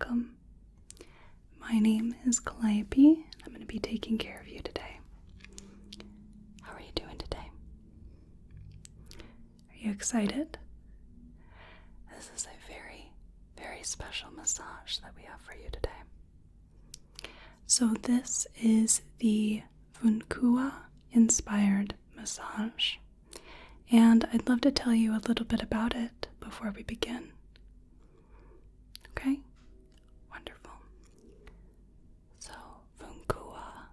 welcome. My name is Calliope, and I'm going to be taking care of you today. How are you doing today? Are you excited? This is a very, very special massage that we have for you today. So this is the Vunkuwa inspired massage, and I'd love to tell you a little bit about it before we begin. Okay? Wonderful. So, Vunkuwa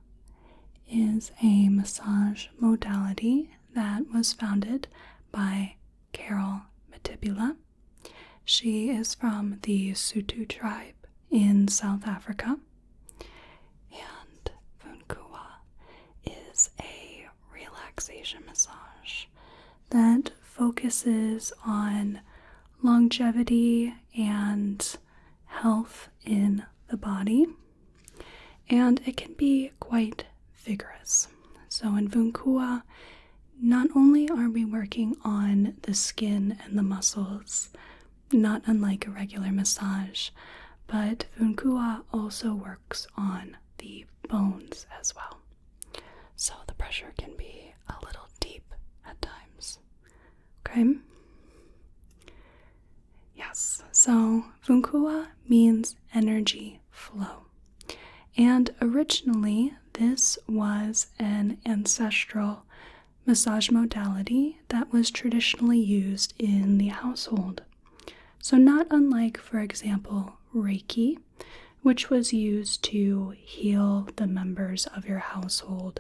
is a massage modality that was founded by Carol Matibula. She is from the Sotho tribe in South Africa. And Vunkuwa is a relaxation massage that focuses on longevity and health in the body, and it can be quite vigorous. So in Vunkuwa, not only are we working on the skin and the muscles, not unlike a regular massage, but Vunkuwa also works on the bones as well. So the pressure can be a little deep at times. Okay? Yes, so Vunkuwa means energy flow. And originally, this was an ancestral massage modality that was traditionally used in the household. So not unlike, for example, Reiki, which was used to heal the members of your household.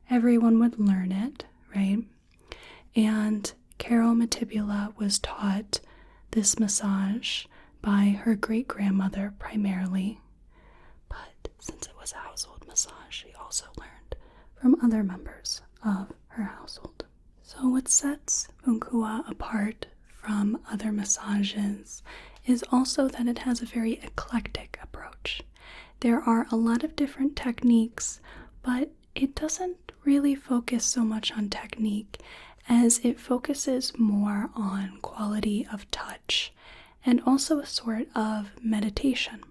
Everyone would learn it, right? And Carol Matibula was taught this massage by her great-grandmother primarily, but since it was a household massage, she also learned from other members of her household. So what sets Vunkuwa apart from other massages is also that it has a very eclectic approach. There are a lot of different techniques, but it doesn't really focus so much on technique as it focuses more on quality of touch and also a sort of meditation.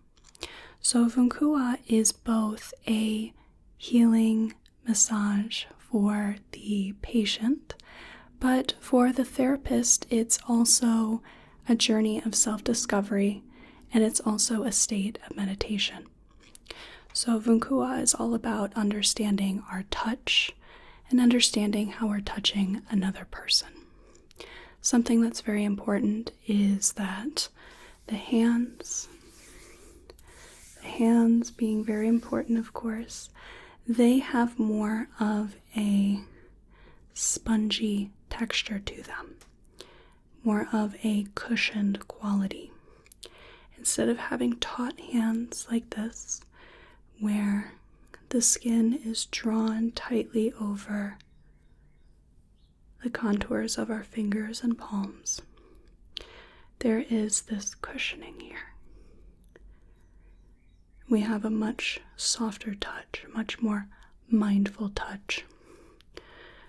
So Vunkuwa is both a healing massage for the patient, but for the therapist, it's also a journey of self-discovery, and it's also a state of meditation. So Vunkuwa is all about understanding our touch and understanding how we're touching another person. Something that's very important is that the hands being very important, of course, they have more of a spongy texture to them, more of a cushioned quality. Instead of having taut hands like this, where the skin is drawn tightly over the contours of our fingers and palms, there is this cushioning here. We have a much softer touch, much more mindful touch.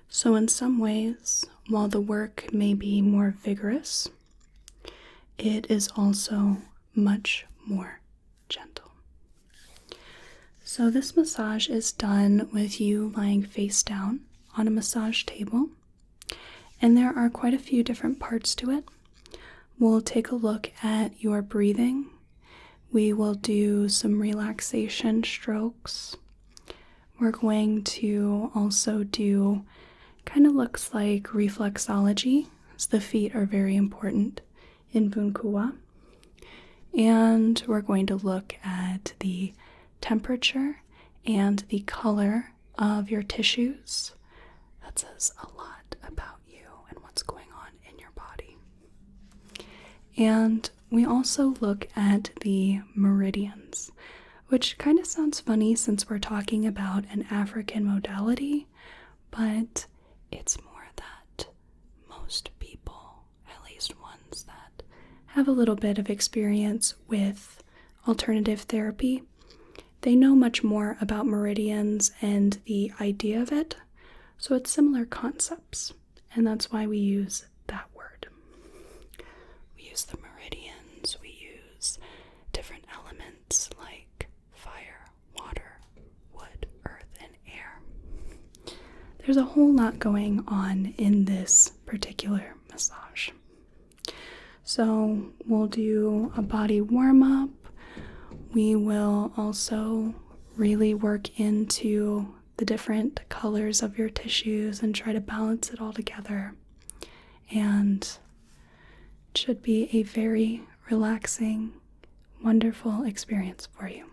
So in some ways, while the work may be more vigorous, it is also much more gentle. So this massage is done with you lying face down on a massage table, and there are quite a few different parts to it. We'll take a look at your breathing. We will do some relaxation strokes. We're going to also do kind of looks like reflexology, as the feet are very important in Vunkuwa. And we're going to look at the temperature and the color of your tissues. That says a lot about you and what's going on in your body. And we also look at the meridians, which kind of sounds funny since we're talking about an African modality, but it's more that most people, at least ones that have a little bit of experience with alternative therapy, they know much more about meridians and the idea of it. So it's similar concepts, and that's why we use that word. We use the meridians, we use different elements there's a whole lot going on in this particular massage. So we'll do a body warm-up. We will also really work into the different colors of your tissues and try to balance it all together. And it should be a very relaxing, wonderful experience for you.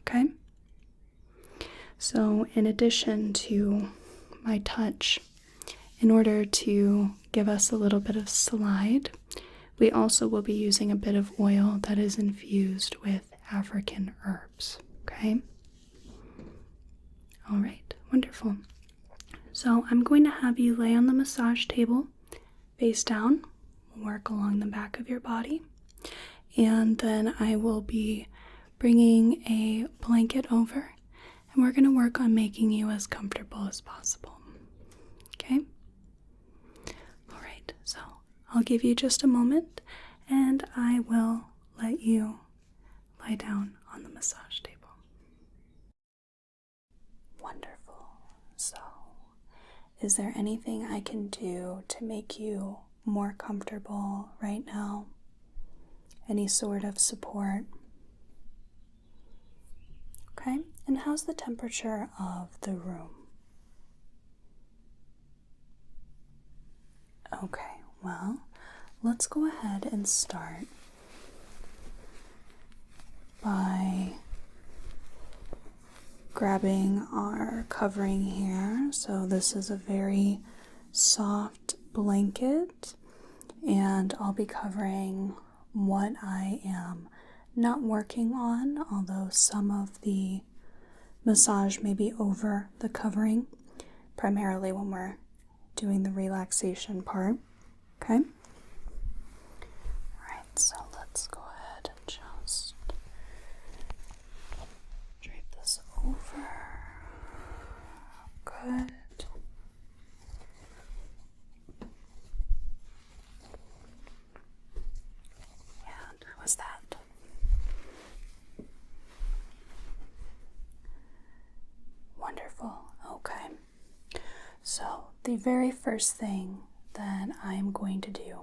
Okay? So in addition to my touch, in order to give us a little bit of slide, we also will be using a bit of oil that is infused with African herbs. Okay? All right, wonderful. So I'm going to have you lay on the massage table, face down. We'll work along the back of your body. And then I will be bringing a blanket over, and we're going to work on making you as comfortable as possible. Okay? All right, so I'll give you just a moment, and I will let you lie down on the massage table. Wonderful. So, is there anything I can do to make you more comfortable right now? Any sort of support? Okay, and how's the temperature of the room? Okay, well, let's go ahead and start by grabbing our covering here. So this is a very soft blanket, and I'll be covering what I am not working on, although some of the massage may be over the covering, primarily when we're doing the relaxation part. Okay? Alright, so let's go ahead and just drape this over. Good. And how was that? Wonderful. Okay. So the very first thing that I'm going to do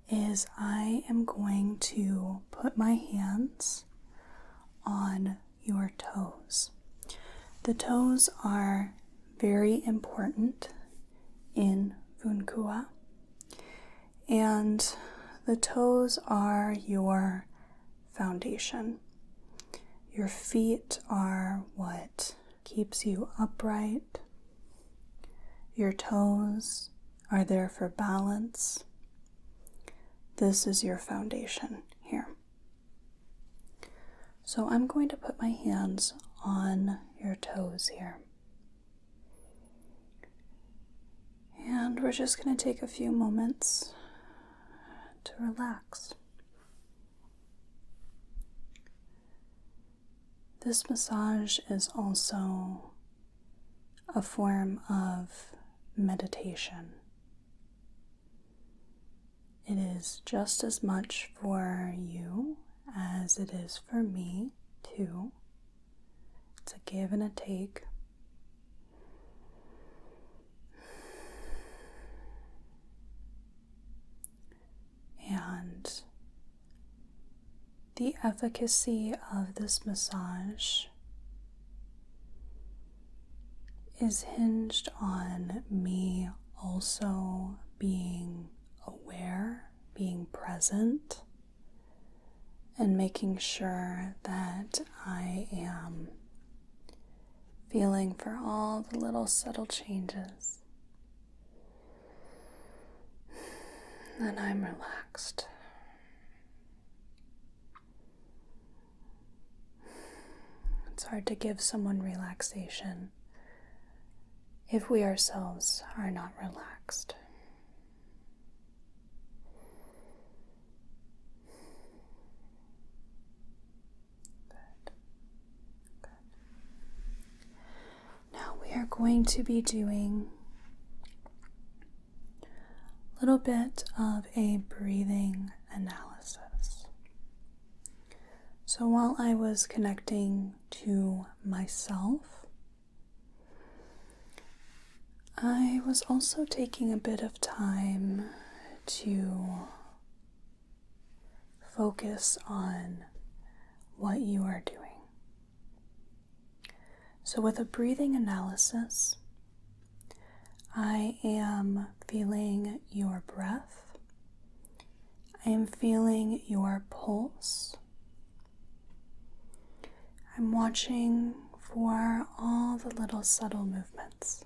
is I am going to put my hands on your toes. The toes are very important in Vunkuwa, and the toes are your foundation. Your feet are what keeps you upright. Your toes are there for balance. This is your foundation here. So I'm going to put my hands on your toes here. And we're just going to take a few moments to relax. This massage is also a form of meditation. It is just as much for you as it is for me, too. It's a give and a take. And the efficacy of this massage is hinged on me also being aware, being present, and making sure that I am feeling for all the little subtle changes. And I'm relaxed. It's hard to give someone relaxation if we ourselves are not relaxed. Good. Good. Now we are going to be doing a little bit of a breathing analysis. So while I was connecting to myself, I was also taking a bit of time to focus on what you are doing. So with a breathing analysis, I am feeling your breath. I am feeling your pulse. I'm watching for all the little subtle movements.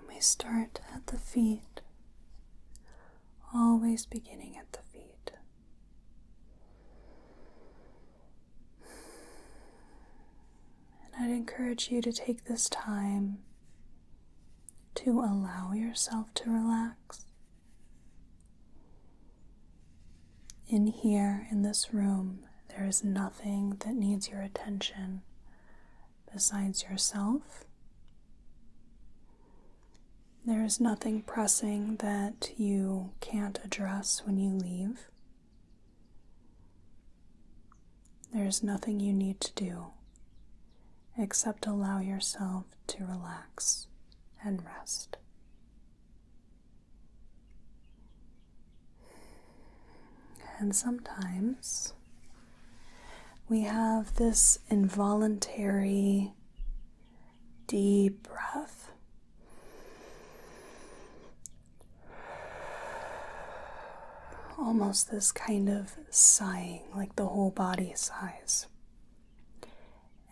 We start at the feet, always beginning at the feet. And I'd encourage you to take this time to allow yourself to relax. In here, in this room, there is nothing that needs your attention besides yourself. There is nothing pressing that you can't address when you leave. There is nothing you need to do except allow yourself to relax and rest. And sometimes we have this involuntary deep breath. Almost this kind of sighing, like the whole body sighs.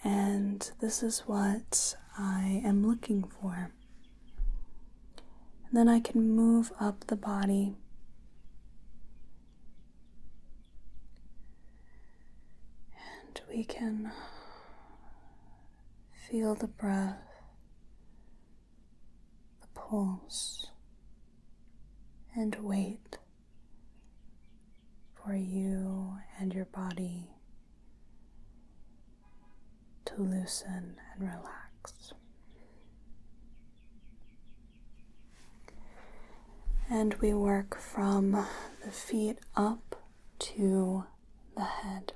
And this is what I am looking for. And then I can move up the body. And we can feel the breath, the pulse, and wait for you and your body to loosen and relax. And we work from the feet up to the head.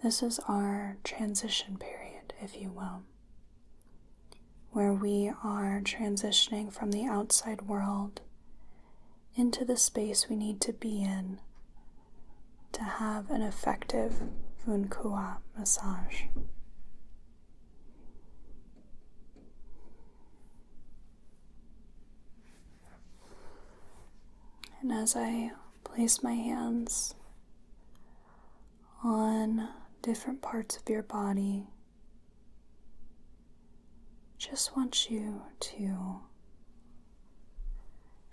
This is our transition period, if you will, where we are transitioning from the outside world into the space we need to be in to have an effective Vunkuwa massage. And as I place my hands on different parts of your body, just want you to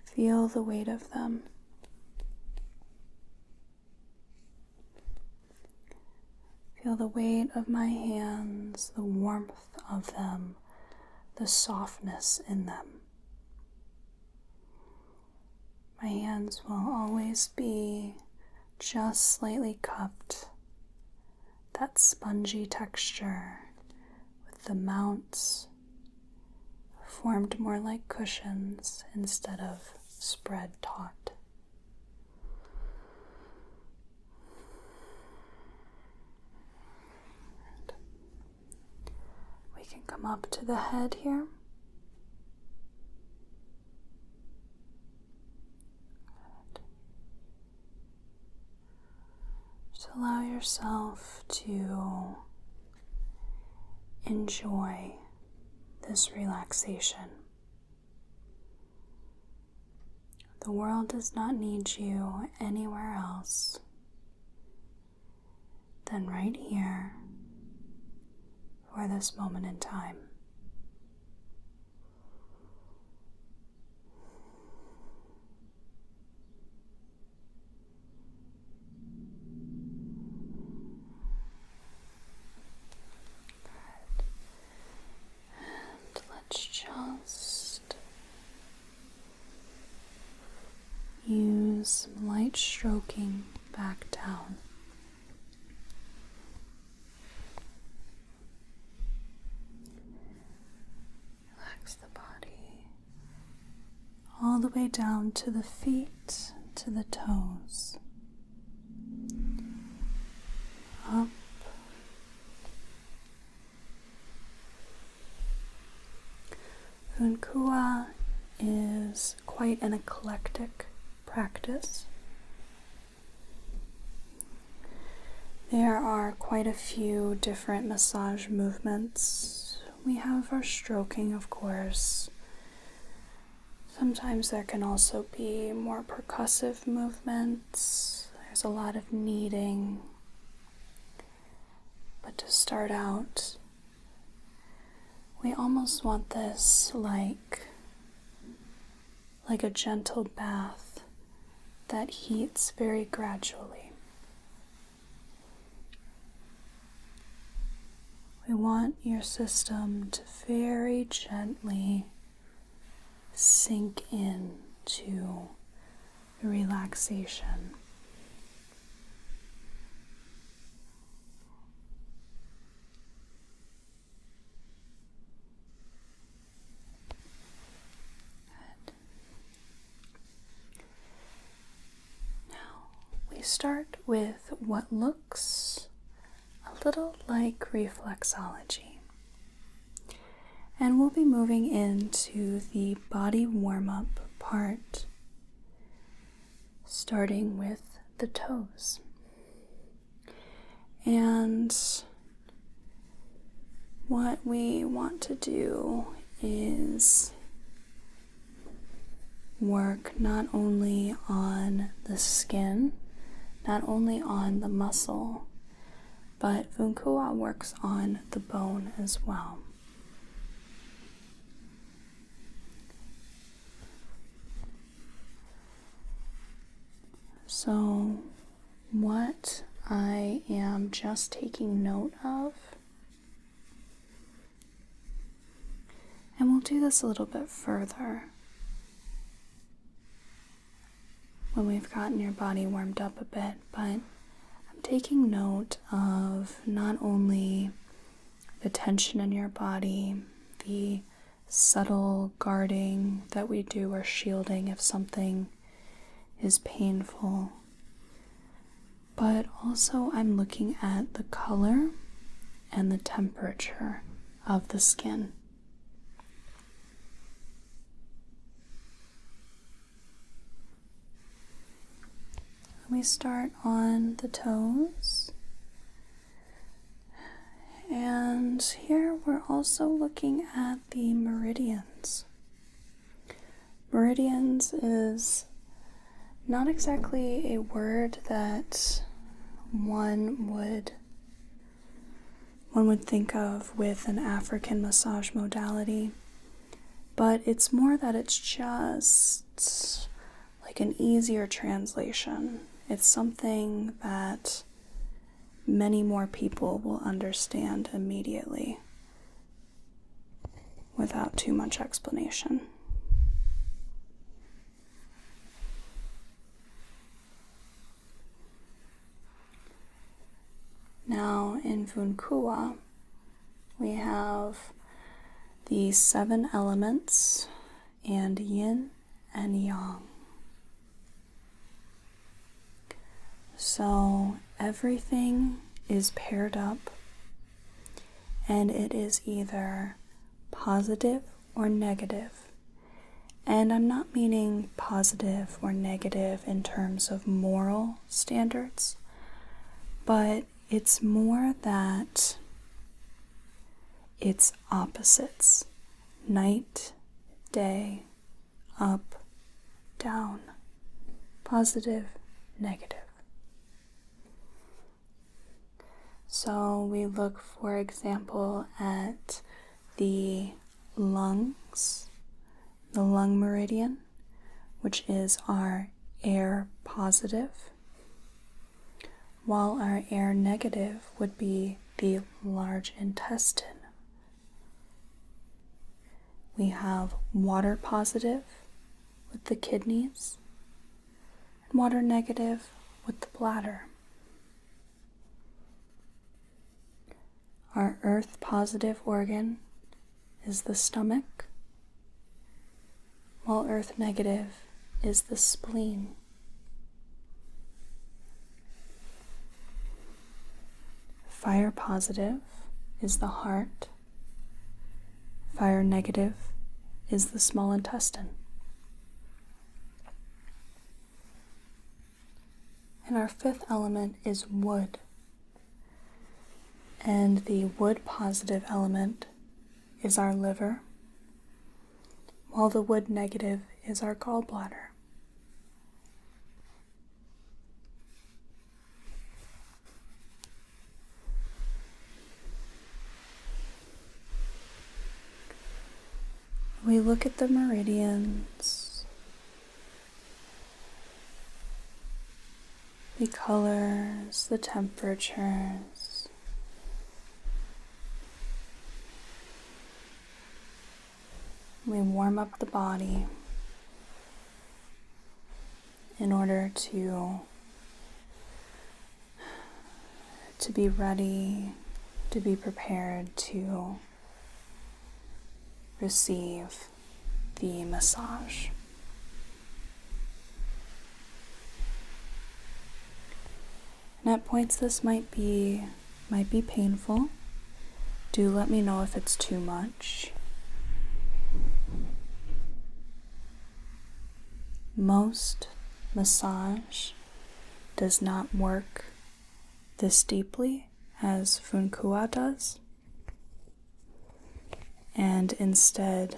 feel the weight of them. Feel the weight of my hands, the warmth of them, the softness in them. My hands will always be just slightly cupped, that spongy texture with the mounts formed more like cushions instead of spread taut. And we can come up to the head here. Just allow yourself to enjoy this relaxation. The world does not need you anywhere else than right here for this moment in time. Just use some light stroking back down. Relax the body all the way down to the feet, to the toes. Up. Vunkuwa is quite an eclectic practice. There are quite a few different massage movements. We have our stroking, of course. Sometimes there can also be more percussive movements. There's a lot of kneading. But to start out, we almost want this like a gentle bath that heats very gradually. We want your system to very gently sink in to relaxation. Good. Now we start with what looks a little like reflexology. And we'll be moving into the body warm-up part, starting with the toes. And what we want to do is work not only on the skin, not only on the muscle, but Vunkuwa works on the bone as well. So what I am just taking note of, and we'll do this a little bit further when we've gotten your body warmed up a bit, but I'm taking note of not only the tension in your body, the subtle guarding that we do or shielding if something is painful, but also I'm looking at the color and the temperature of the skin. We start on the toes, and here we're also looking at the meridians. Meridians is not exactly a word that one would think of with an African massage modality, but it's more that it's just like an easier translation. It's something that many more people will understand immediately without too much explanation. Now in Vunkuwa, we have the 7 elements and yin and yang. So everything is paired up, and it is either positive or negative. And I'm not meaning positive or negative in terms of moral standards, but it's more that it's opposites. Night, day, up, down, positive, negative. So we look, for example, at the lungs, the lung meridian, which is our air positive, while our air negative would be the large intestine. We have water positive with the kidneys, and water negative with the bladder. Our earth positive organ is the stomach, while earth negative is the spleen. Fire positive is the heart. Fire negative is the small intestine. And our fifth element is wood. And the wood positive element is our liver, while the wood negative is our gallbladder. We look at the meridians, the colors, the temperatures. We warm up the body in order to be ready, to be prepared to receive the massage. And at points this might be painful. Do let me know if it's too much. Most massage does not work this deeply as Vunkuwa does, and instead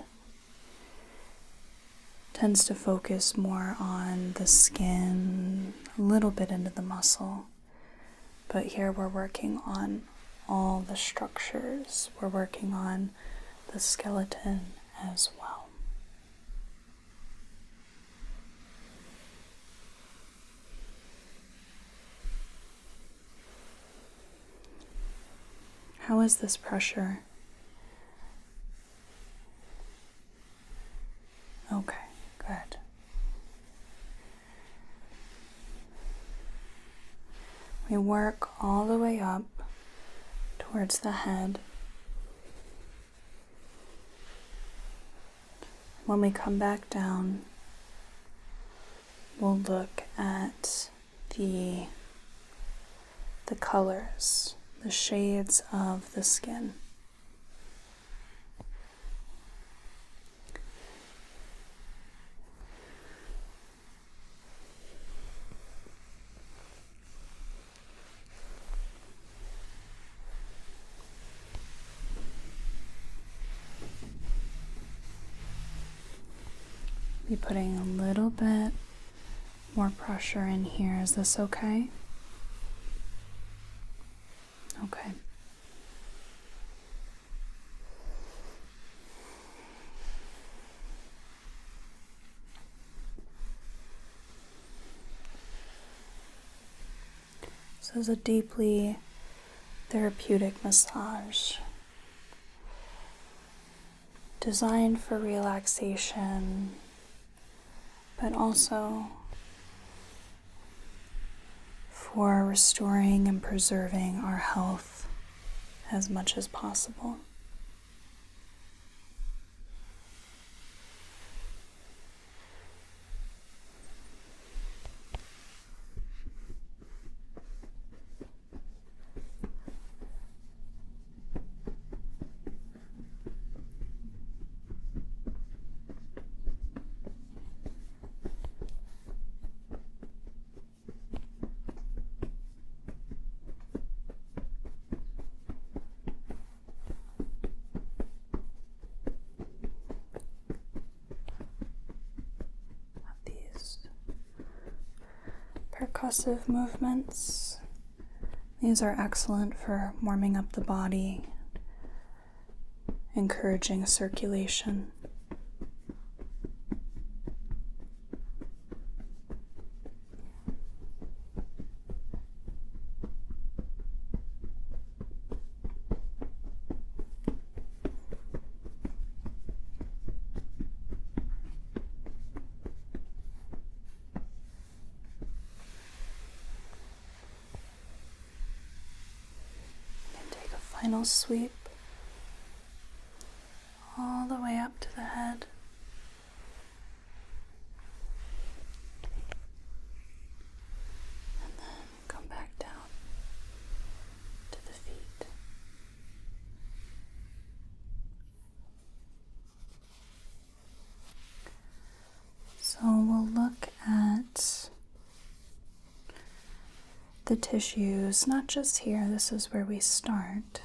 tends to focus more on the skin, a little bit into the muscle. But here we're working on all the structures. We're working on the skeleton as well. How is this pressure? Okay, good. We work all the way up towards the head. When we come back down, we'll look at the colors, the shades of the skin. Be putting a little bit more pressure in here. Is this okay? Okay. This is a deeply therapeutic massage designed for relaxation, but also for restoring and preserving our health as much as possible. Percussive movements. These are excellent for warming up the body, encouraging circulation. Final sweep all the way up to the head. And then come back down to the feet. the tissues, not just here, this is where we start,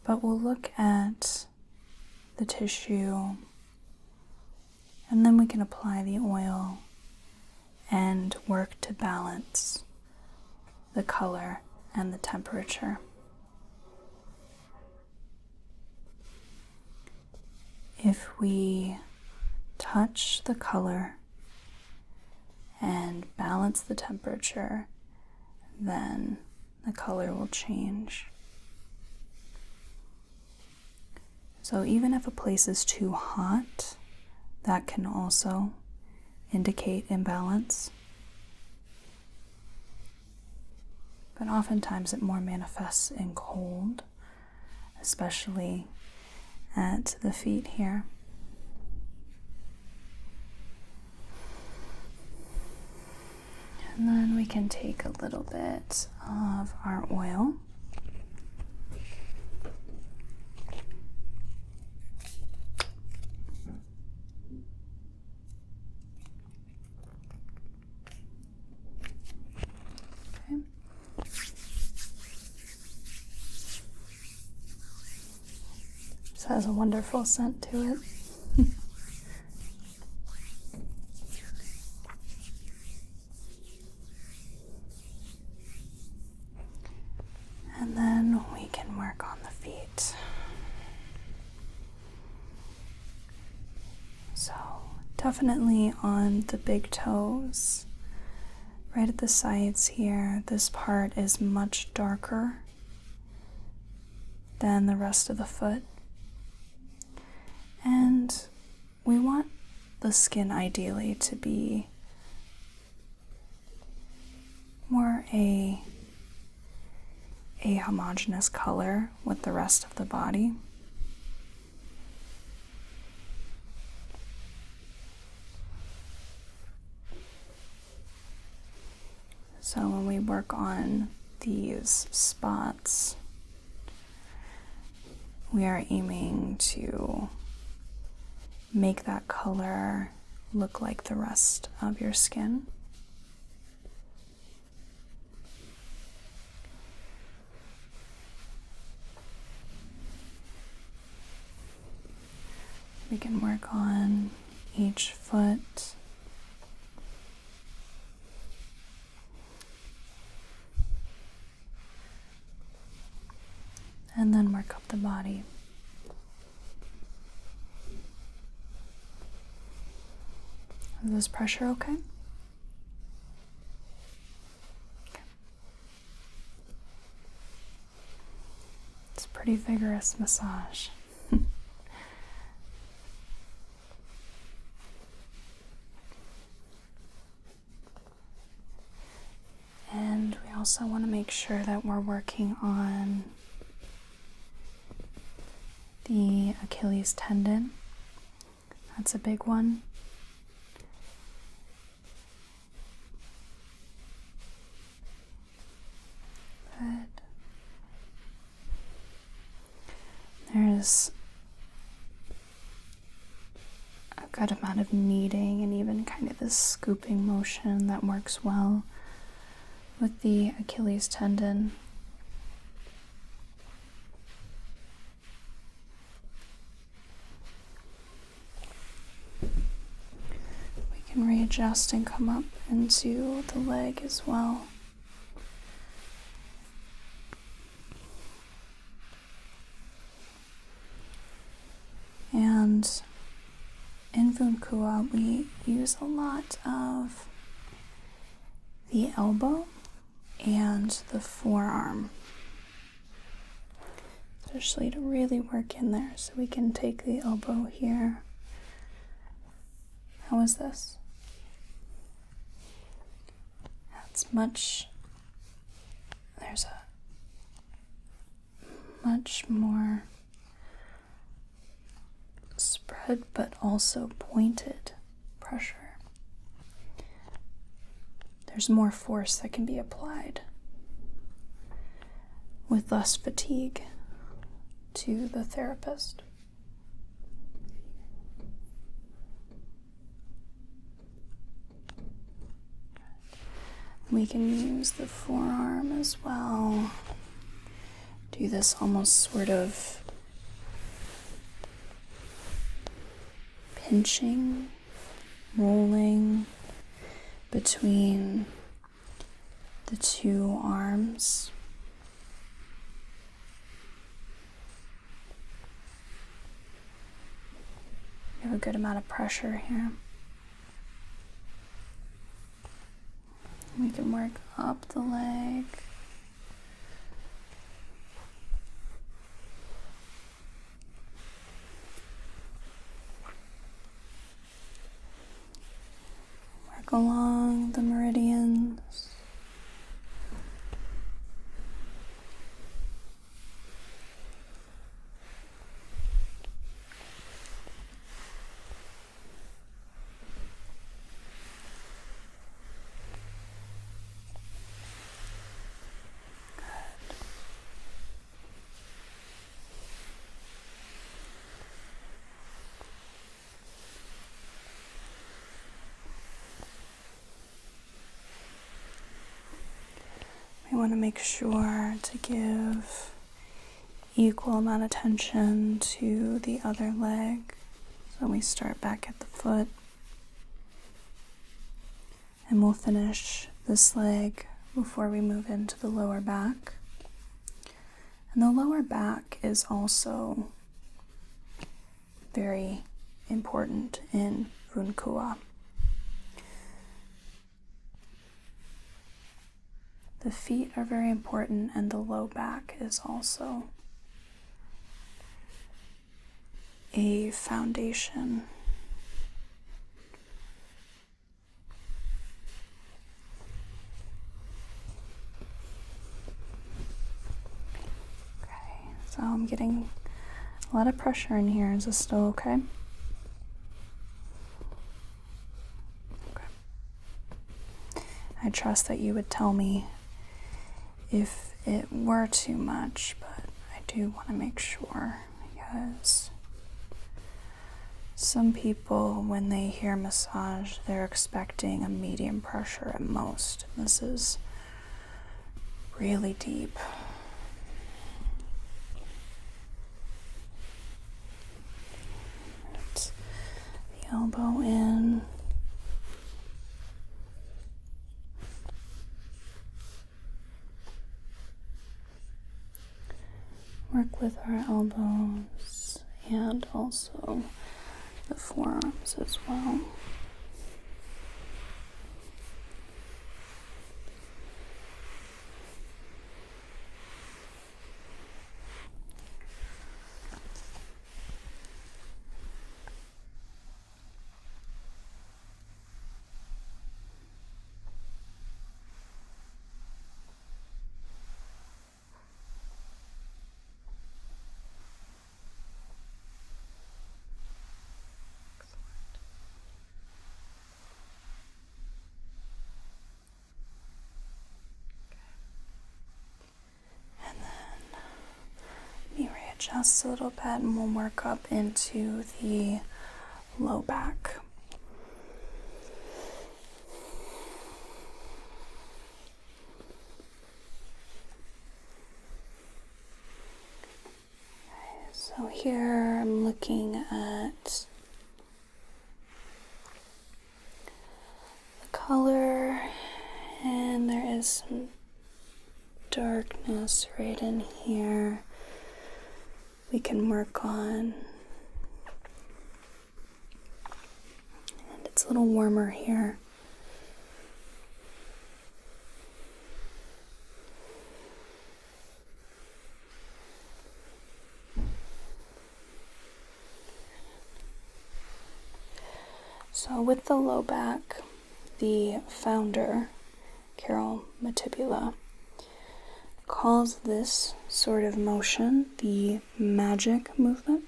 but we'll look at the tissue and then we can apply the oil and work to balance the color and the temperature. If we touch the color and balance the temperature, then the color will change. So even if a place is too hot, that can also indicate imbalance. But oftentimes it more manifests in cold, especially at the feet here. And then we can take a little bit of our oil. Okay. This has a wonderful scent to it. And then we can work on the feet. So definitely on the big toes, right at the sides here, this part is much darker than the rest of the foot. And we want the skin ideally to be more a homogeneous color with the rest of the body. So when we work on these spots, we are aiming to make that color look like the rest of your skin. We can work on each foot. And then work up the body. Is this pressure okay? Okay. It's a pretty vigorous massage. And we also want to make sure that we're working on the Achilles tendon. That's a big one. Good. There's a good amount of kneading and even kind of this scooping motion that works well with the Achilles tendon. We can readjust and come up into the leg as well. And in Vunkuwa, we use a lot of the elbow and the forearm, especially to really work in there. So we can take the elbow here. How is this? That's much, there's a much more spread but also pointed pressure. There's more force that can be applied with less fatigue to the therapist. We can use the forearm as well. Do this almost sort of pinching, rolling between the two arms. We have a good amount of pressure here. We can work up the leg. Work along the meridians. We want to make sure to give equal amount of attention to the other leg. So we start back at the foot, and we'll finish this leg before we move into the lower back. And the lower back is also very important in Vunkuwa. The feet are very important, and the low back is also a foundation. Okay, so I'm getting a lot of pressure in here. Is this still okay? Okay. I trust that you would tell me if it were too much, but I do want to make sure, because some people, when they hear massage, they're expecting a medium pressure at most. This is really deep. Put the elbow in. Work with our elbows and also the forearms as well. Just a little bit, and we'll work up into the low back. Okay, so here I'm looking at the color, and there is some darkness right in here. We can work on, and it's a little warmer here. So with the low back, the founder, Carol Matibula, calls this sort of motion the magic movement.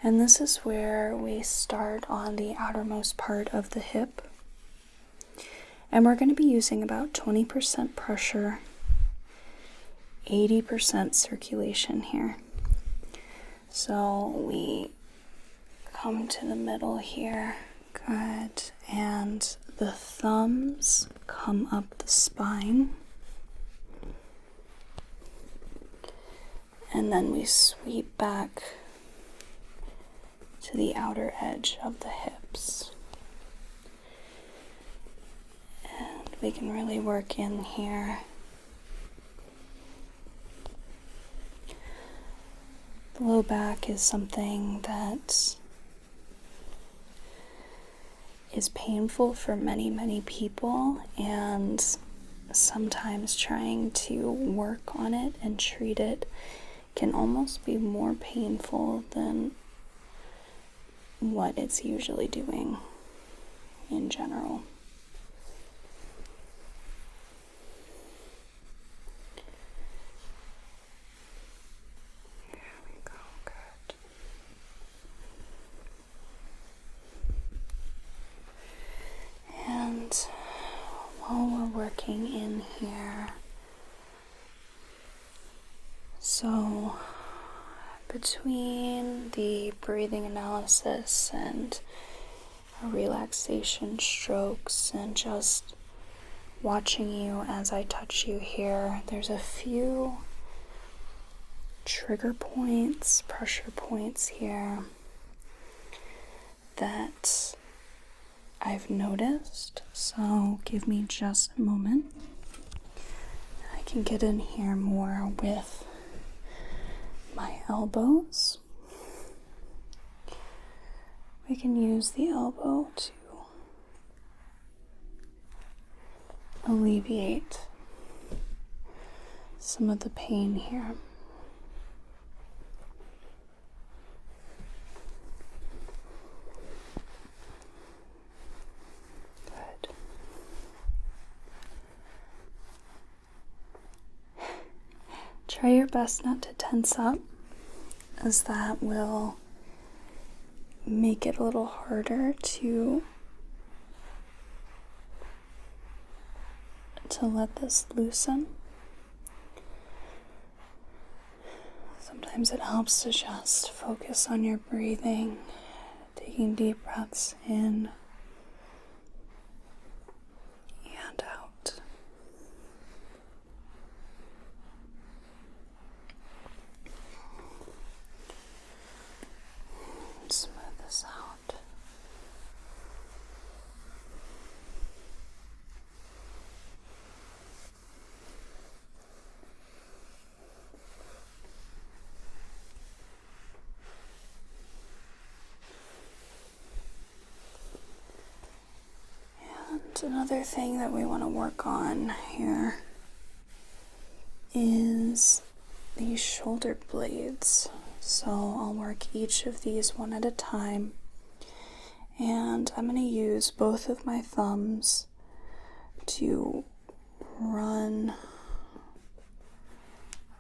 And this is where we start on the outermost part of the hip. And we're going to be using about 20% pressure, 80% circulation here. So we come to the middle here. Good. And the thumbs come up the spine, and then we sweep back to the outer edge of the hips. And we can really work in here. The low back is something that is painful for many, many people, and sometimes trying to work on it and treat it can almost be more painful than what it's usually doing in general. There we go, good. And while we're working in here, so between the breathing analysis and relaxation strokes and just watching you as I touch you here, there's a few trigger points, pressure points here that I've noticed. So give me just a moment. I can get in here more with my elbows. We can use the elbow to alleviate some of the pain here. Good. Try your best not to tense up, as that will make it a little harder to let this loosen. Sometimes it helps to just focus on your breathing, taking deep breaths in and out. Smooth this out. And another thing that we want to work on here is these shoulder blades. So I'll work each of these one at a time, and I'm going to use both of my thumbs to run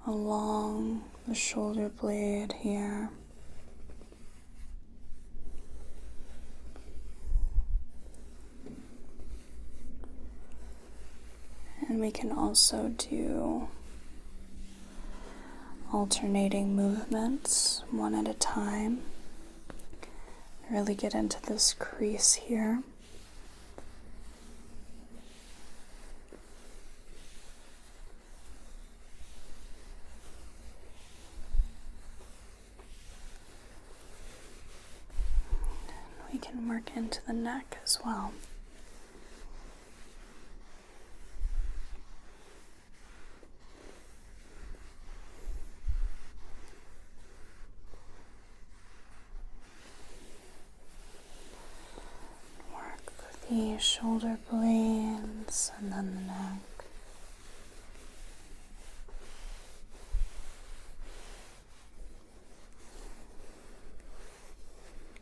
along the shoulder blade here. And we can also do alternating movements one at a time. Really get into this crease here. And we can work into the neck as well. The shoulder blades and then the neck.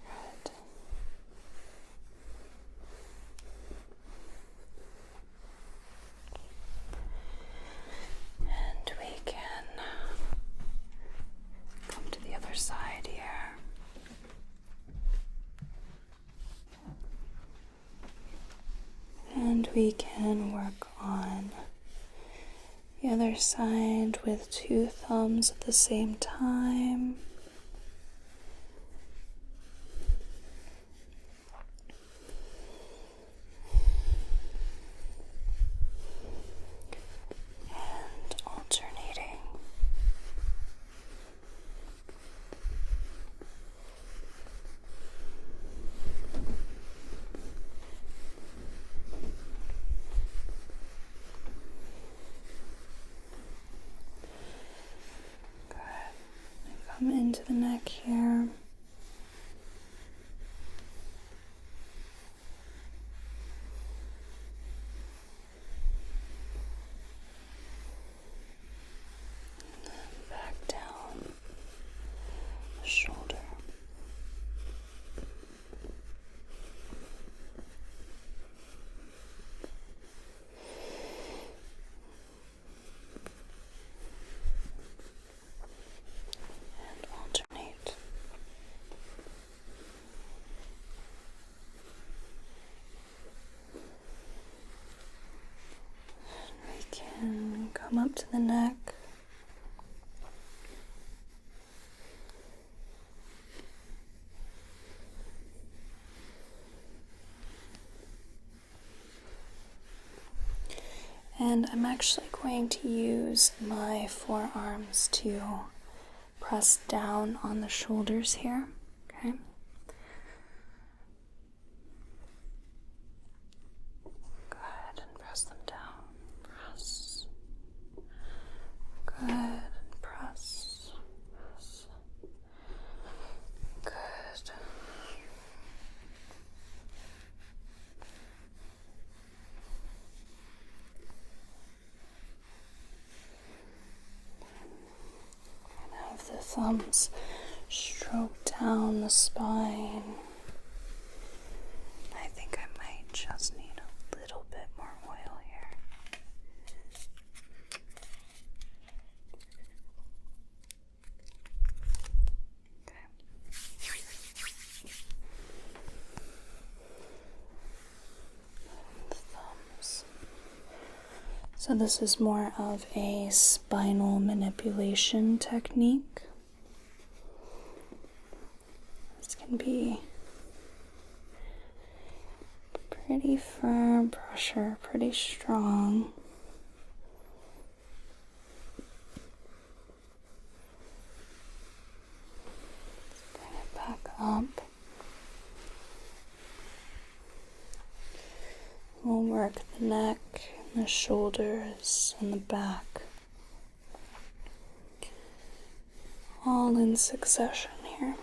Good. And we can come to the other side here. And we can work on the other side with two thumbs at the same time. come into the neck here. Back down the shoulder. Alternate. We can come up to the neck. And I'm actually going to use my forearms to press down on the shoulders here, okay? Go ahead and press them down. Press. Good. Press. Press. Good. The thumbs stroke down the spine. I think I might just need a little bit more oil here. Okay. Thumbs. So this is more of a spinal manipulation technique. This can be pretty firm pressure, pretty strong. Let's bring it back up. We'll work the neck, the shoulders, and the back, all in succession here.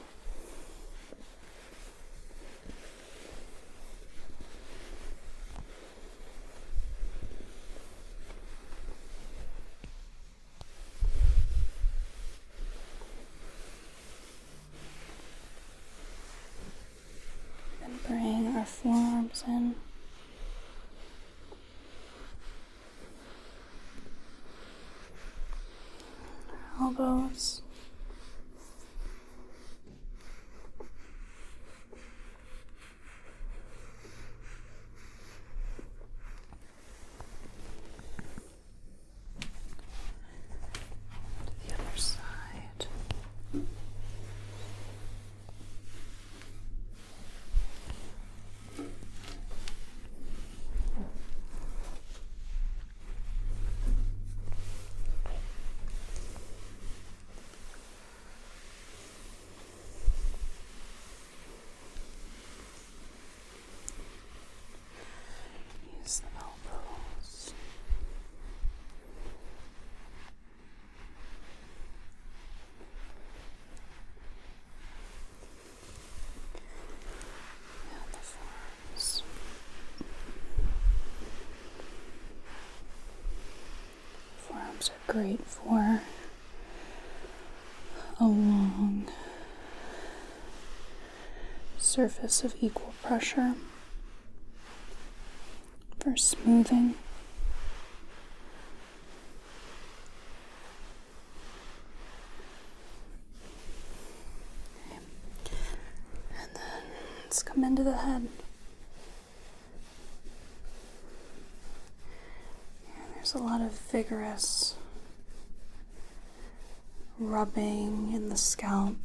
And bring our forearms in. Elbows. The other side. Use the elbows. And the forearms. Forearms are great for a long surface of equal pressure, for smoothing. Okay. And then let's come into the head. And there's a lot of vigorous rubbing in the scalp.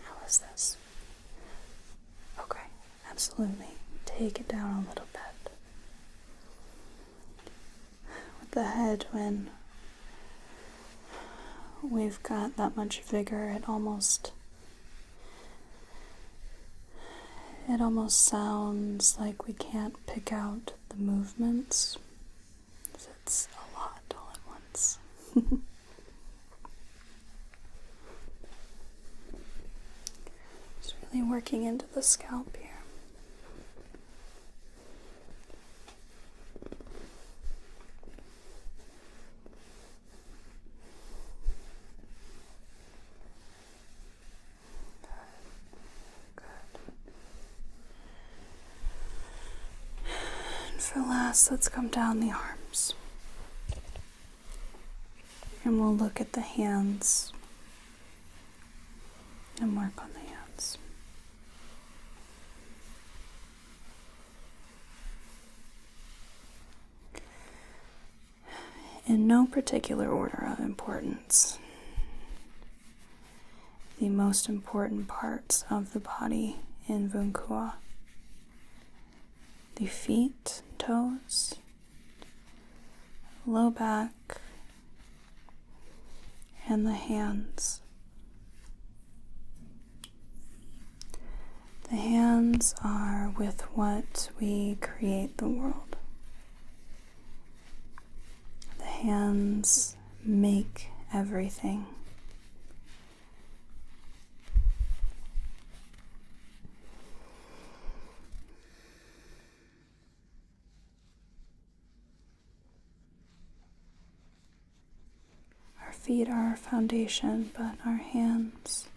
How is this? Okay, Absolutely. Take it down a little bit. With the head, when we've got that much vigor, it almost sounds like we can't pick out the movements. It's a lot all at once. Just really working into the scalp here. For last, let's come down the arms. And we'll look at the hands and work on the hands. In no particular order of importance, the most important parts of the body in Vunkuwa: the feet, toes, low back, and the hands. The hands are with what we create the world. The hands make everything. Our feet are our foundation, but our hands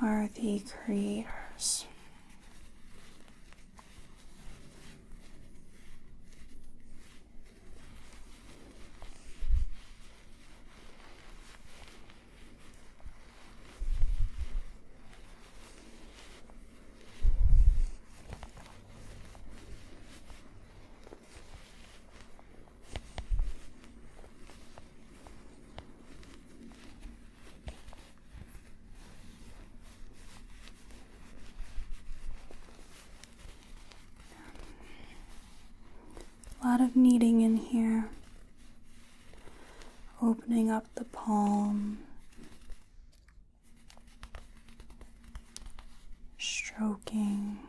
are the creators. A lot of kneading in here, opening up the palm, stroking,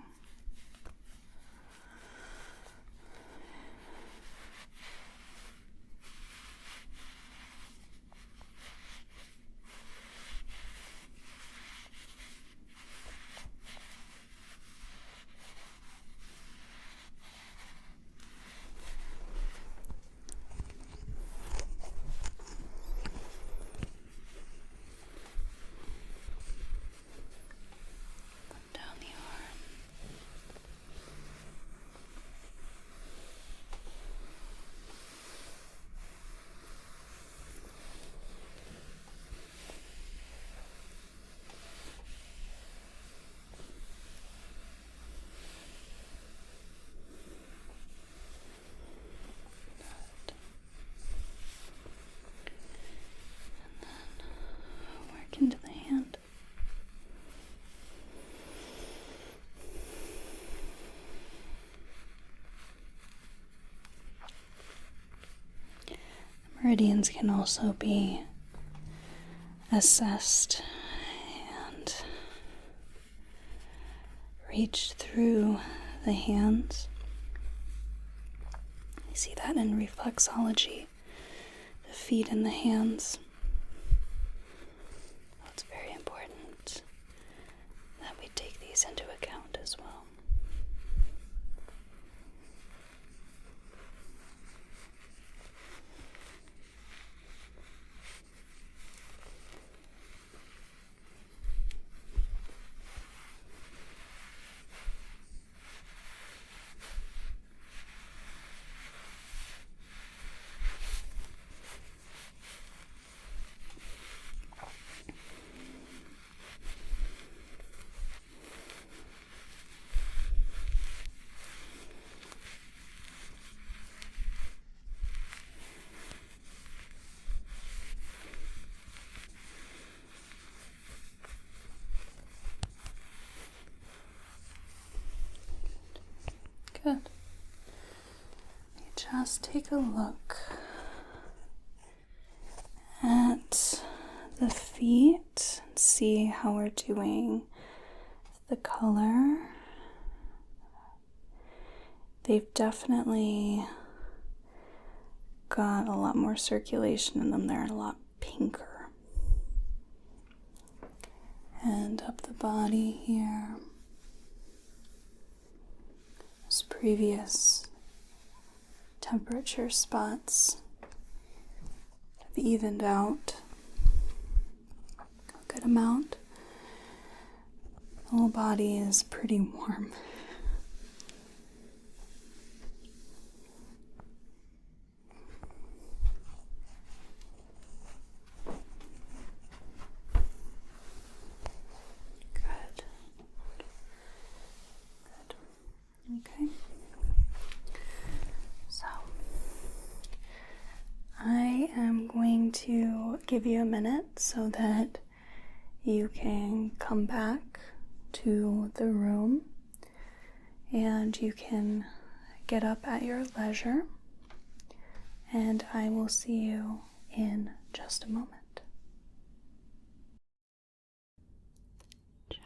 down the arm. Work into the hand. Meridians can also be assessed and reached through the hands. You see that in reflexology, the feet and the hands. It's very important that we take these into account as well. just take a look at the feet and see how we're doing with the color. They've definitely got a lot more circulation in them. They're a lot pinker. And up the body here. Those previous temperature spots have evened out a good amount. The whole body is pretty warm. Okay, so I am going to give you a minute so that you can come back to the room and you can get up at your leisure, and I will see you in just a moment. Just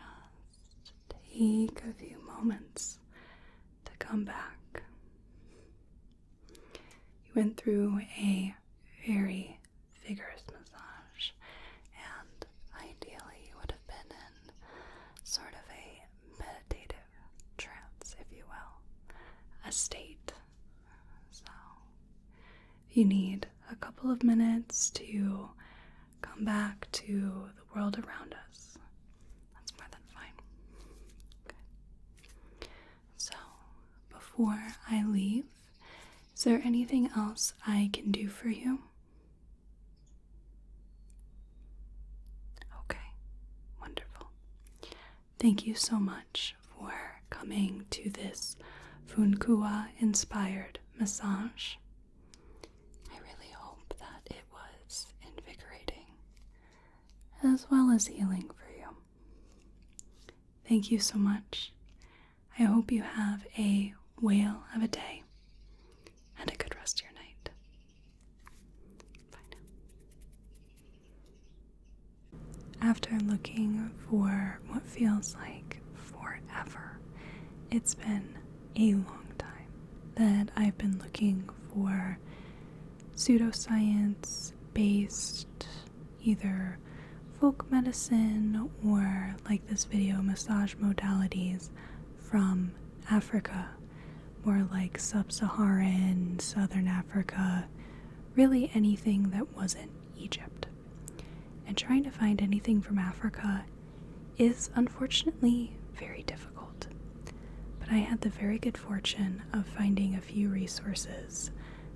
take a few moments to come back. You went through a very vigorous massage, and ideally you would have been in sort of a meditative trance, if you will, a state. So if you need a couple of minutes to come back to the world around us, that's more than fine. Okay. So before I leave, is there anything else I can do for you? Okay, wonderful. Thank you so much for coming to this Vunkuwa inspired massage. I really hope that it was invigorating as well as healing for you. Thank you so much. I hope you have a whale of a day and a good rest of your night. Bye now. After looking for what feels like forever, it's been a long time that I've been looking for pseudoscience based either folk medicine or, like this video, massage modalities from Africa, more like sub-Saharan, Southern Africa, really anything that wasn't Egypt. And trying to find anything from Africa is unfortunately very difficult. But I had the very good fortune of finding a few resources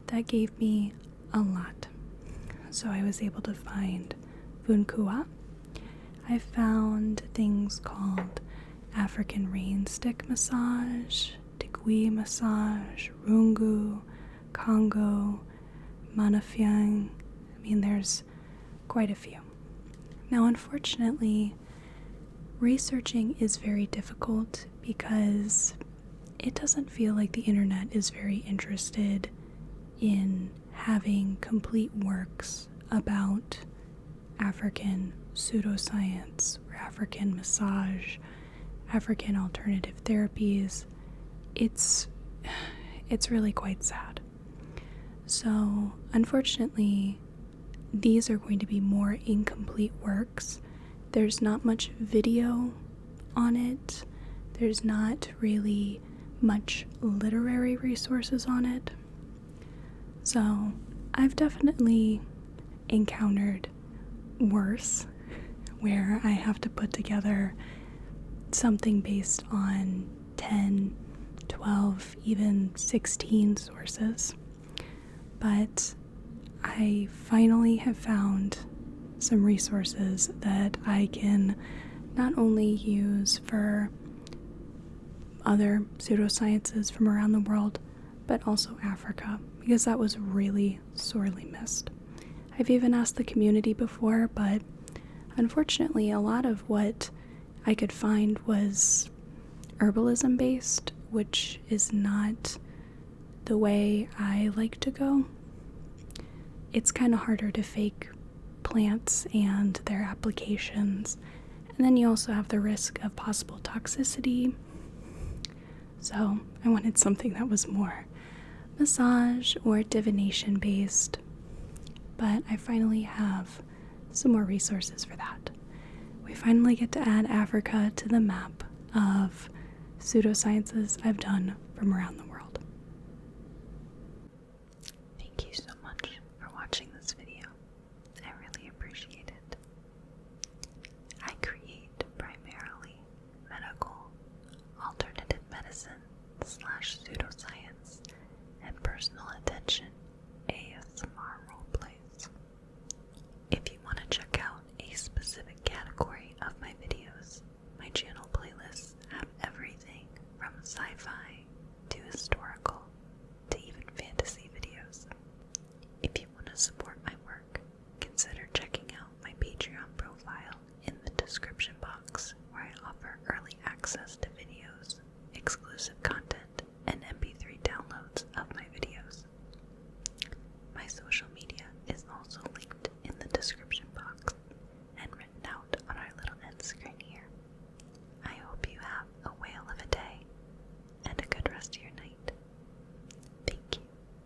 that gave me a lot. So I was able to find Vunkuwa. I found things called African rain stick massage, Digui massage, Rungu, Congo, Manafyang. I mean, there's quite a few. Now, unfortunately, researching is very difficult because it doesn't feel like the internet is very interested in having complete works about African pseudoscience or African massage, African alternative therapies. It's really quite sad. So, unfortunately, these are going to be more incomplete works. There's not much video on it. There's not really much literary resources on it. So, I've definitely encountered worse, where I have to put together something based on 10, 12, even 16 sources. But I finally have found some resources that I can not only use for other pseudosciences from around the world, but also Africa, because that was really sorely missed. I've even asked the community before, but unfortunately a lot of what I could find was herbalism based, which is not the way I like to go. It's kind of harder to fake plants and their applications, and then you also have the risk of possible toxicity. So I wanted something that was more massage or divination based, but I finally have some more resources for that. We finally get to add Africa to the map of pseudosciences I've done from around the world. Thank you so much for watching this video. I really appreciate it. I create primarily medical, alternative medicine / pseudoscience, and personal attention ASMR roleplays. If you want to check out a specific category of my videos, my channel playlists have everything from sci-fi to historical to even fantasy videos. If you want to support my work, consider checking out my Patreon profile in the description box, where I offer early access to